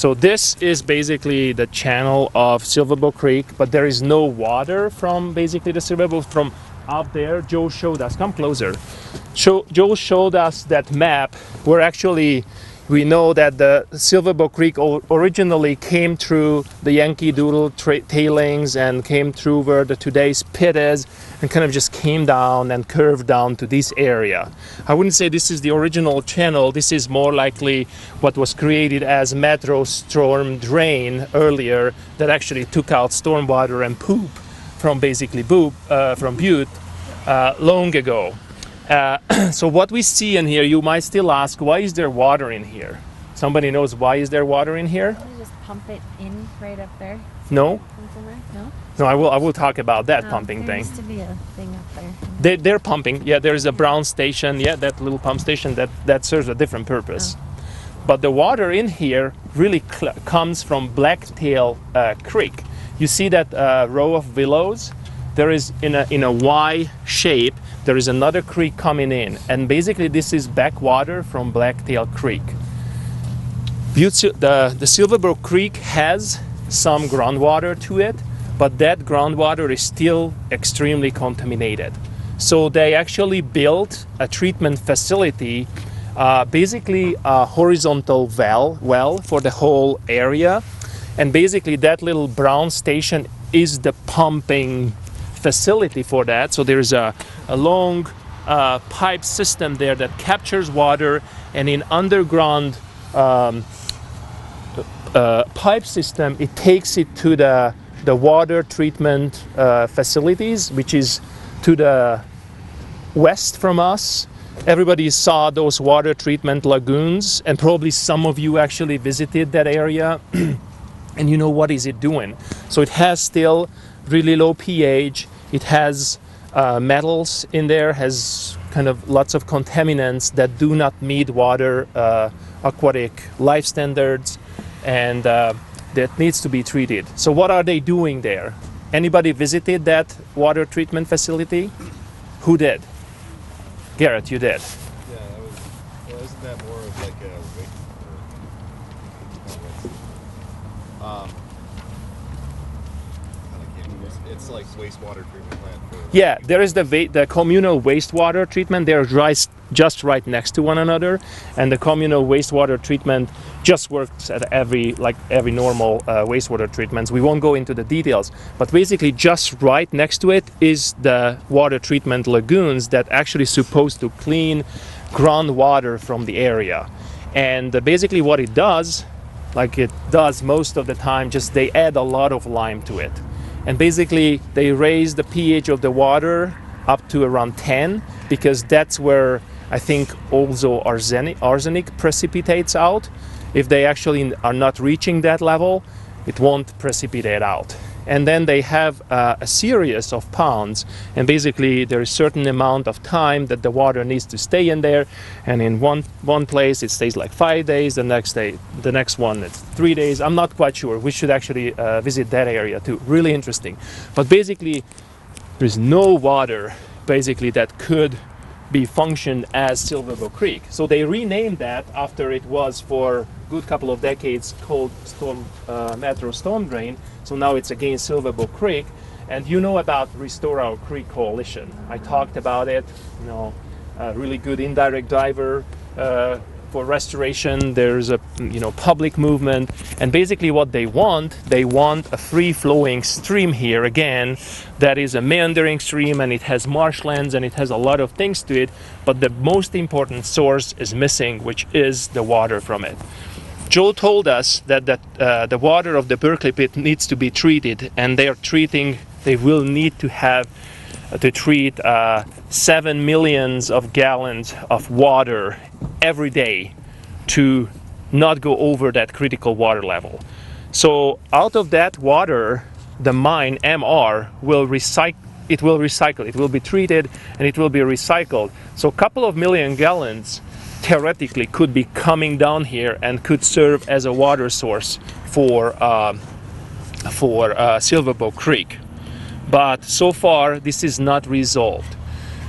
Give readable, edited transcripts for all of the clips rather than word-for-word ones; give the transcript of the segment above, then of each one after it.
So this is basically the channel of Silverbow Creek, but there is no water from basically the Silverbow from up there. Joe showed us, come closer. Joe showed us that map where actually we know that the Silverbow Creek originally came through the Yankee Doodle tailings and came through where the today's pit is and kind of just came down and curved down to this area. I wouldn't say this is the original channel. This is more likely what was created as metro storm drain earlier that actually took out stormwater and poop from basically from Butte long ago. So what we see in here, you might still ask, why is there water in here? Somebody knows why is there water in here? Can you just pump it in right up there? No. No? No, I will talk about that pumping there thing. There used to be a thing up there. They're pumping. Yeah, there's a brown station. Yeah, that little pump station that serves a different purpose. But the water in here really comes from Blacktail Creek. You see that row of willows? There is in a Y shape. There is another creek coming in, and basically this is backwater from Blacktail Creek. The Silverbow Creek has some groundwater to it, but that groundwater is still extremely contaminated. So they actually built a treatment facility, basically a horizontal well for the whole area, and basically that little brown station is the pumping facility for that. So there's a long pipe system there that captures water, and in underground pipe system it takes it to the water treatment facilities, which is to the west from us. Everybody saw those water treatment lagoons, and probably some of you actually visited that area and you know what is it doing. So it has still really low pH. It has metals in there, has kind of lots of contaminants that do not meet water aquatic life standards, and that needs to be treated. So what are they doing there? Anybody visited that water treatment facility? Who did? Garrett, you did. Yeah, that was, well, isn't that more of like a it's like wastewater treatment plant for, yeah, there is the communal wastewater treatment. They're just right next to one another, and the communal wastewater treatment just works at every normal wastewater treatments. We won't go into the details, but basically just right next to it is the water treatment lagoons that actually supposed to clean groundwater from the area. And basically what it does, like it does most of the time, just they add a lot of lime to it. And basically they raise the pH of the water up to around 10, because that's where I think also arsenic precipitates out. If they actually are not reaching that level, it won't precipitate out. And then they have a series of ponds, and basically there is a certain amount of time that the water needs to stay in there, and in one place it stays like 5 days, the next one it's 3 days. I'm not quite sure. We should actually visit that area too. Really interesting. But basically there's no water basically that could be functioned as Silverbow Creek. So they renamed that after it was for a good couple of decades called Metro Storm Drain. So now it's again Silverbow Creek. And you know about Restore Our Creek Coalition. I talked about it, you know, a really good indirect driver for restoration. There's a public movement, and basically what they want a free-flowing stream here again that is a meandering stream, and it has marshlands and it has a lot of things to it, but the most important source is missing, which is the water from it. Joe told us that the water of the Berkeley pit needs to be treated, and they will need to treat 7 million gallons of water every day to not go over that critical water level. So out of that water, the mine MR will recycle. It will be treated and it will be recycled. So a couple of million gallons theoretically could be coming down here and could serve as a water source for Silverbow Creek. But so far this is not resolved.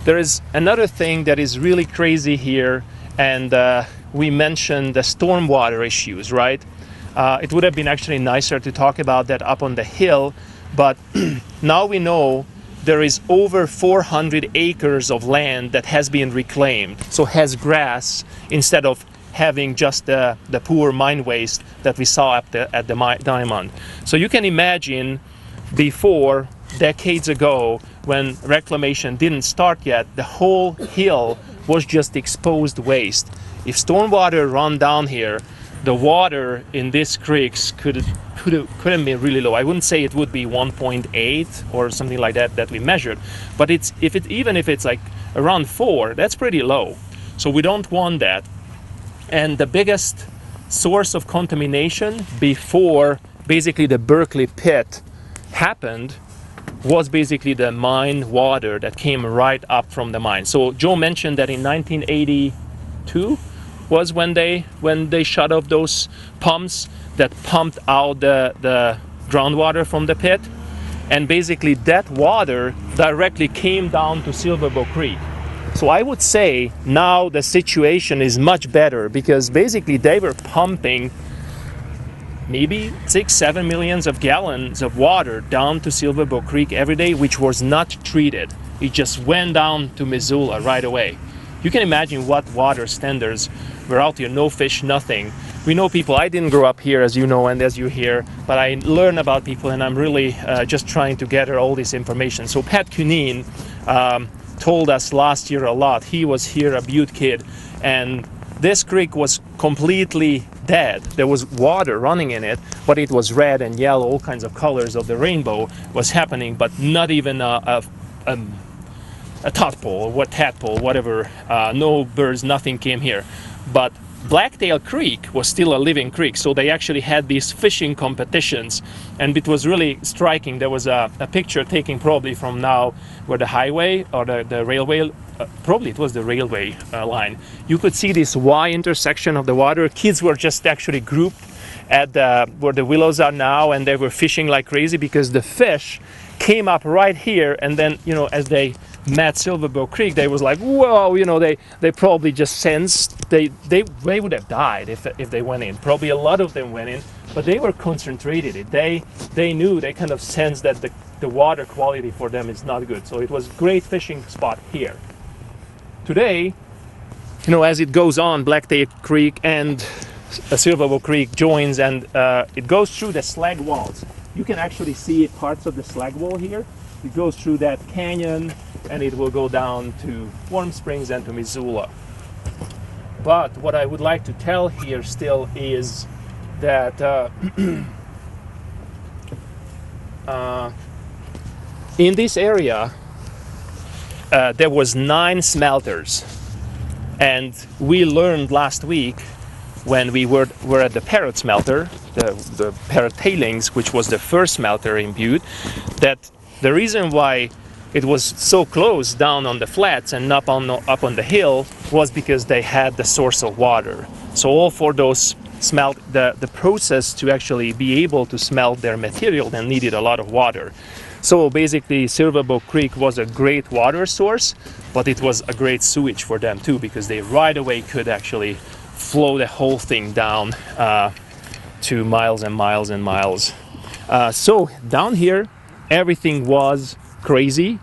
There is another thing that is really crazy here, and we mentioned the stormwater issues, right? It would have been actually nicer to talk about that up on the hill, but now we know there is over 400 acres of land that has been reclaimed, so has grass instead of having just the poor mine waste that we saw at the diamond. So you can imagine before, decades ago, when reclamation didn't start yet, the whole hill was just exposed waste. If stormwater run down here, the water in these creeks couldn't be really low. I wouldn't say it would be 1.8 or something like that we measured, but even if it's like around 4, that's pretty low. So we don't want that. And the biggest source of contamination before basically the Berkeley pit happened was basically the mine water that came right up from the mine. So Joe mentioned that in 1982 was when they shut off those pumps that pumped out the groundwater from the pit, and basically that water directly came down to Silverbow Creek. So I would say now the situation is much better, because basically they were pumping maybe 6-7 millions of gallons of water down to Silverbow Creek every day, which was not treated. It just went down to Missoula right away. You can imagine what water standards were out here. No fish, nothing. We know people. I didn't grow up here, as you know and as you hear, but I learn about people, and I'm really just trying to gather all this information. So Pat Cunene told us last year a lot. He was here, a Butte kid, and this creek was completely dead. There was water running in it, but it was red and yellow, all kinds of colors of the rainbow was happening, but not even a tadpole, whatever. No birds, nothing came here. But Blacktail Creek was still a living creek, so they actually had these fishing competitions, and it was really striking. There was a picture taken probably from now where the highway or the railway, probably it was the railway line. You could see this Y intersection of the water. Kids were just actually grouped at where the willows are now, and they were fishing like crazy because the fish came up right here, and then, you know, as they met Silverbow Creek, they was like, whoa, you know, they probably just sensed they would have died if they went in. Probably a lot of them went in, but they were concentrated. They knew, they kind of sensed that the water quality for them is not good. So it was a great fishing spot here. Today, you know, as it goes on, Blacktail Creek and Silverbow Creek joins, and it goes through the slag walls. You can actually see parts of the slag wall here. It goes through that canyon, and it will go down to Warm Springs and to Missoula. But what I would like to tell here still is that in this area there was 9 smelters, and we learned last week when we were at the Parrot smelter, the Parrot tailings, which was the first smelter in Butte, that the reason why it was so close down on the flats and up on the hill was because they had the source of water. So all for those smelt, the process to actually be able to smelt their material, then needed a lot of water. So basically Silverbow Creek was a great water source, but it was a great sewage for them too, because they right away could actually flow the whole thing down to miles and miles and miles. So down here everything was crazy.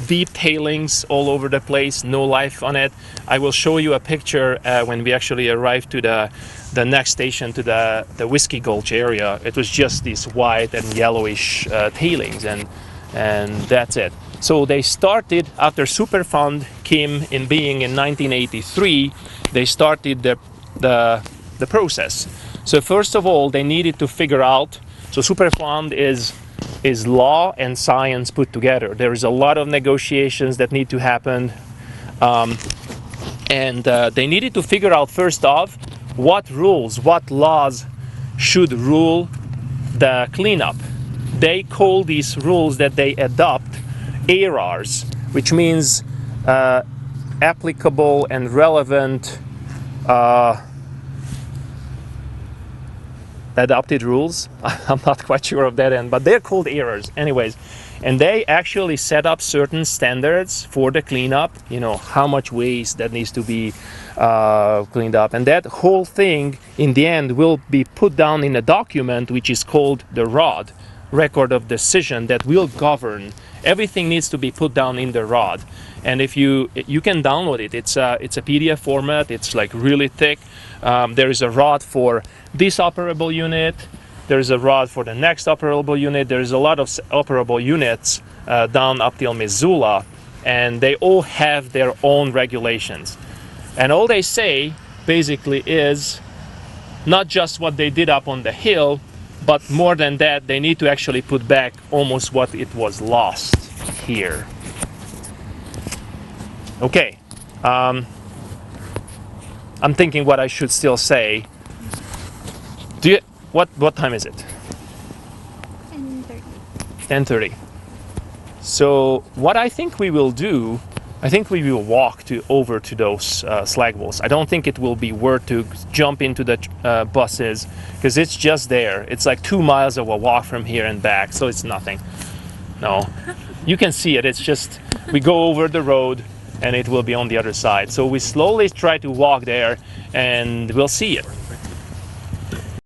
Deep tailings all over the place, no life on it. I will show you a picture when we actually arrived to the next station, to the Whiskey Gulch area. It was just these white and yellowish tailings, and that's it. So they started, after Superfund came in being in 1983, they started the process. So first of all, they needed to figure out, so Superfund is law and science put together. There is a lot of negotiations that need to happen, and they needed to figure out first off what rules, what laws should rule the cleanup. They call these rules that they adopt ARRs, which means applicable and relevant adopted rules. I'm not quite sure of that end, but they're called errors anyways. And they actually set up certain standards for the cleanup, you know, how much waste that needs to be cleaned up. And that whole thing in the end will be put down in a document which is called the ROD, Record of Decision, that will govern. Everything needs to be put down in the ROD. And if you can download it, it's a PDF format. It's like really thick. There is a ROD for this operable unit. There's a ROD for the next operable unit. There's a lot of operable units down up till Missoula, and they all have their own regulations. And all they say basically is not just what they did up on the hill, but more than that, they need to actually put back almost what it was lost here. Okay, I'm thinking what I should still say. What time is it? 10:30. 10:30. So what I think we will do, I think we will walk over to those slag walls. I don't think it will be worth to jump into the buses, because it's just there. It's like 2 miles of a walk from here and back, so it's nothing. No, you can see it. It's just we go over the road and it will be on the other side. So we slowly try to walk there and we'll see it.